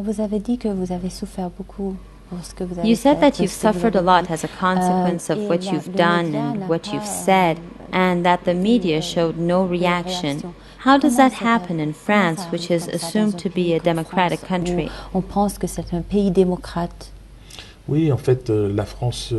Vous avez dit que vous avez souffert beaucoup pour ce que vous avez You said fait, that pour you've ce que vous suffered a avez lot dit. as a consequence of Et what la- you've le done média and n'a what pas, you've said, and that the media showed no de reaction. réaction. How does Comment that happen in comment France, ça which arrive is comme ça dans assumed un to be pays a comme democratic France où country? on pense que c'est un pays démocrate? Oui, en fait, la France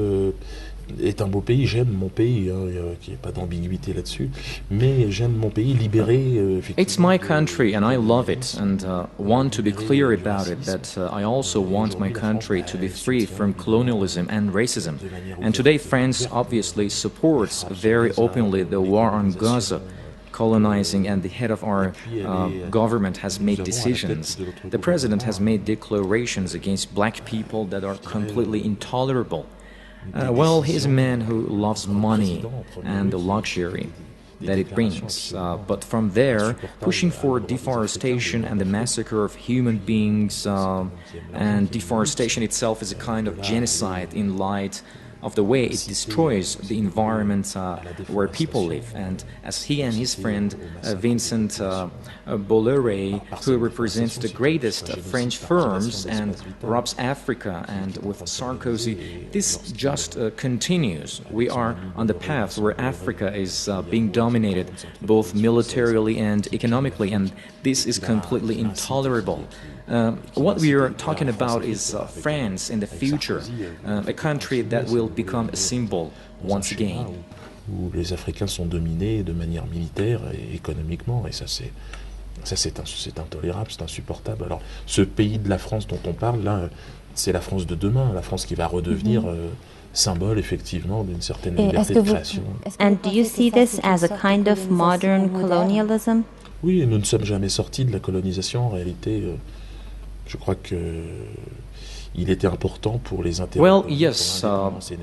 est un beau pays. J'aime mon pays, hein, qu'il n'y ait pas d'ambiguïté là-dessus. Mais j'aime mon pays libéré, effectivement. It's my country and I love it, and want to be clear about it, that I also want my country to be free from colonialism and racism. And today France obviously supports very openly the war on Gaza, colonizing, and the head of our government has made decisions. The president has made declarations against black people that are completely intolerable. Well, he's a man who loves money and the luxury that it brings. But from there, pushing for deforestation and the massacre of human beings, and deforestation itself is a kind of genocide in light of the way it destroys the environment where people live. And as he and his friend Vincent Bolloré, who represents the greatest French firms and robs Africa, and with Sarkozy, this just continues. We are on the path where Africa is being dominated both militarily and economically, and this is completely intolerable. What we are talking about is France in the future, a country that will become a symbol once again. Où les Africains sont dominés de manière militaire et économiquement, et ça c'est intolérable, c'est insupportable. Alors ce pays de la France dont on parle là, c'est la France de demain, la France qui va redevenir symbole effectivement d'une certaine liberté de création. And do you see this as a kind of modern colonialism? Oui, nous ne sommes jamais sortis de la colonisation en réalité. Je crois que il était important pour les intérêts. Well, yes,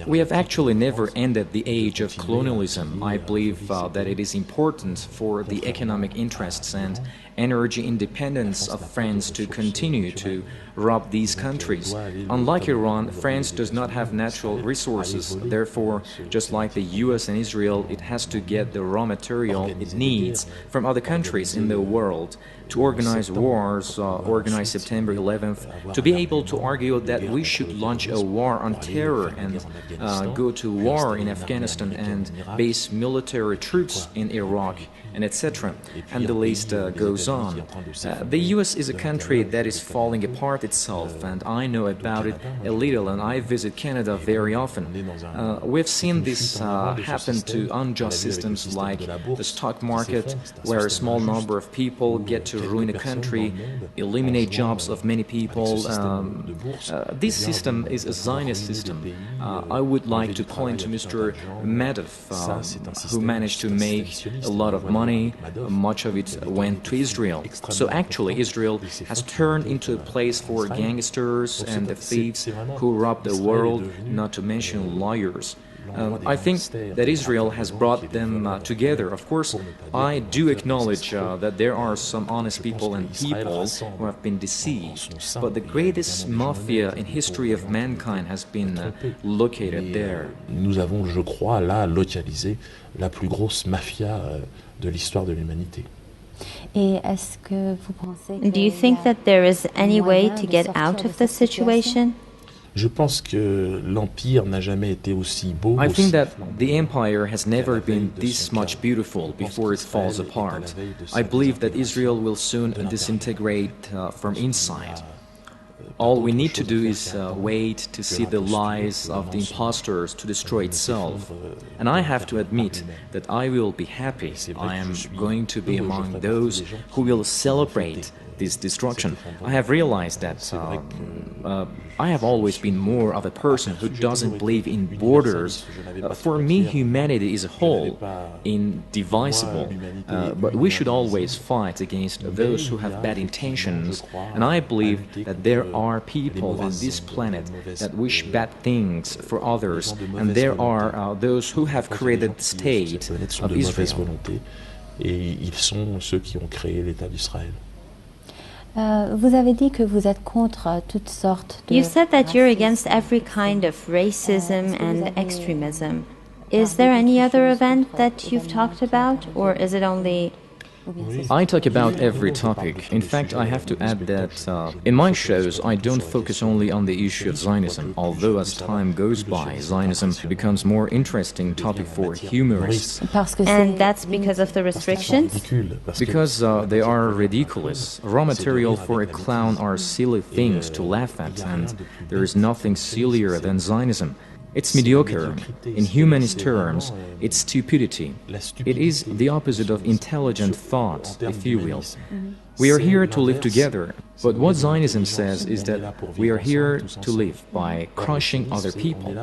we have actually never ended the age of colonialism. I believe that it is important for the economic interests and energy independence of France to continue to rob these countries. Unlike Iran, France does not have natural resources. Therefore, just like the US and Israel, it has to get the raw material it needs from other countries in the world to organize wars, organize September 11th, to be able to argue that we should launch a war on terror and go to war in Afghanistan and base military troops in Iraq, and etc. And the list goes on. The US is a country that is falling apart itself, and I know about it a little, and I visit Canada very often. We've seen this happen to unjust systems like the stock market, where a small number of people get to ruin a country, eliminate jobs of many people. This system is a Zionist system. I would like to point to Mr. Madoff, who managed to make a lot of money. Much of it went to Israel. So actually Israel has turned into a place for gangsters and the thieves who rob the world, not to mention lawyers. I think that Israel has brought them together. Of course, I do acknowledge that there are some honest people and people who have been deceived, but the greatest mafia in history of mankind has been located there. Nous avons, je crois, là localisé la plus grosse mafia de l'histoire de l'humanité. Et est-ce que vous pensez Do you think that there is any way to get out of this situation? Je pense que l'Empire n'a jamais été aussi beau. I think that the empire has never been this much beautiful before it falls apart. I believe that Israel will soon disintegrate from inside. All we need to do is wait to see the lies of the impostors to destroy itself. And I have to admit that I will be happy. I am going to be among those who will celebrate this destruction. I have realized that I have always been more of a person who doesn't believe in borders. For me, humanity is a whole, indivisible. But we should always fight against those who have bad intentions. And I believe that there are people on this planet that wish bad things for others. And there are those who have created the state of Israel. Et ils sont ceux qui ont créé l'État d'Israël. Vous avez dit que vous êtes contre toutes sortes de You said that you're racisme. against every kind of racism and extremism. Is there any other event that you've talked about, or is it only Ou bien Oui. c'est- I talk about every topic. In fact, I have to add that in my shows, I don't focus only on the issue of Zionism, although as time goes by, Zionism becomes more interesting topic for humorists. Parce que And c'est that's because of the restrictions? Ridicule, parce que Because they are ridiculous. Raw material for a clown are silly things to laugh at, and there is nothing sillier than Zionism. It's mediocre. In humanist terms, it's stupidity. It is the opposite of intelligent thought, if you will. We are here to live together, but what Zionism says is that we are here to live by crushing other people.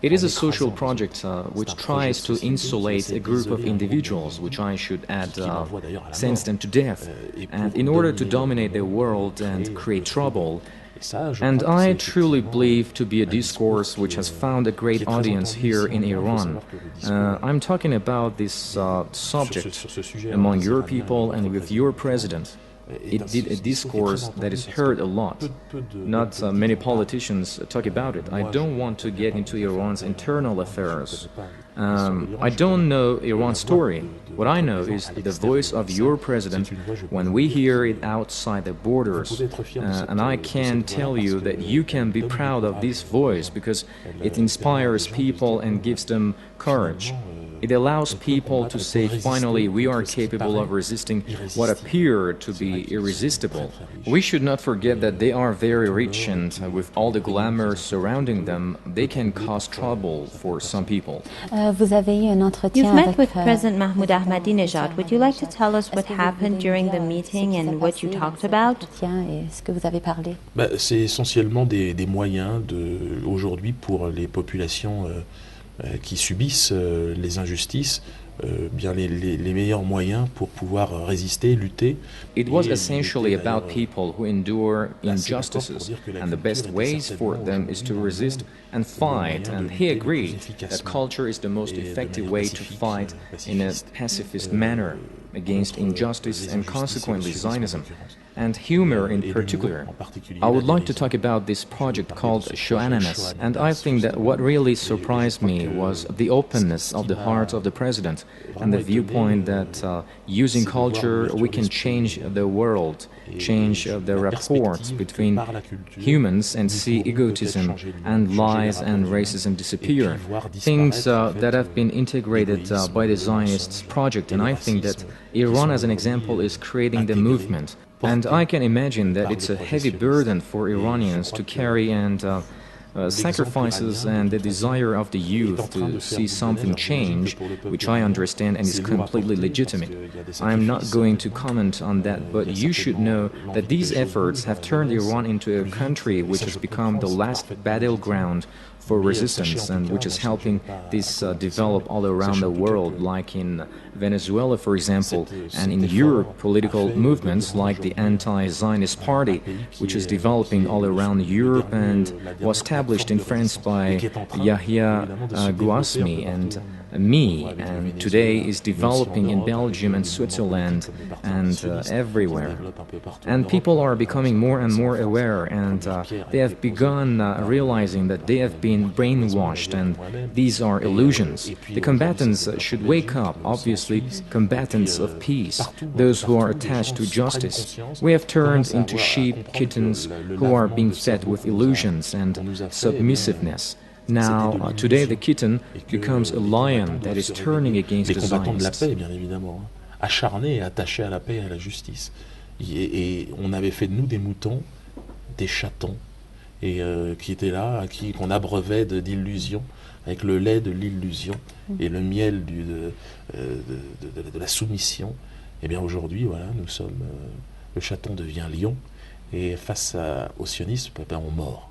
It is a social project which tries to insulate a group of individuals, which I should add sends them to death, and in order to dominate the world and create trouble. And I truly believe to be a discourse which has found a great audience here in Iran. I'm talking about this subject among your people and with your president. It did a discourse that is heard a lot. Not many politicians talk about it. I don't want to get into Iran's internal affairs. I don't know Iran's story. What I know is the voice of your president when we hear it outside the borders. And I can tell you that you can be proud of this voice because it inspires people and gives them courage. It allows people to say, finally, we are capable of resisting what appeared to be irresistible. We should not forget that they are very rich, and with all the glamour surrounding them, they can cause trouble for some people. Vous avez eu un entretien You've met avec with President Mahmoud Ahmadinejad. Would you like to tell us what happened during the meeting and what you talked about? Et ce que vous avez parlé. C'est essentiellement des moyens aujourd'hui pour les populations qui subissent les injustices, bien les meilleurs moyens pour pouvoir résister, lutter. It was essentially about people who endure injustices, and the best ways for them is to resist and fight, and he agreed that culture is the most effective way to fight in a pacifist manner against injustice and consequently Zionism, and humor in particular. I would like to talk about this project called Shoananas, and I think that what really surprised me was the openness of the heart of the president and the viewpoint that using culture we can change the world, change the rapports between humans and see egotism and lies and racism disappear. Things that have been integrated by the Zionists project, and I think that Iran as an example is creating the movement. And I can imagine that it's a heavy burden for Iranians to carry, and sacrifices and the desire of the youth to see something change, which I understand and is completely legitimate. I'm not going to comment on that, but you should know that these efforts have turned Iran into a country which has become the last battleground for resistance, and which is helping this develop all around the world, like in Venezuela, for example, and in Europe, political movements like the anti-Zionist party, which is developing all around Europe and was established in France by Yahya Gouasmi and me, and today is developing in Belgium and Switzerland and everywhere. And people are becoming more and more aware, and they have begun realizing that they have been brainwashed and these are illusions. The combatants should wake up, obviously combatants of peace, those who are attached to justice. We have turned into sheep, kittens, who are being fed with illusions and submissiveness. Now, today the kitten becomes a lion that is turning against the combattants de la Zionists. paix, bien évidemment, acharnés et attachés à la paix et à la justice. Et on avait fait de nous des moutons, des chatons, et qui étaient là, qu'on abreuvait d'illusions, avec le lait de l'illusion et le miel de la soumission. Et bien aujourd'hui, voilà, nous sommes, le chaton devient lion, et face au sionisme, on mord.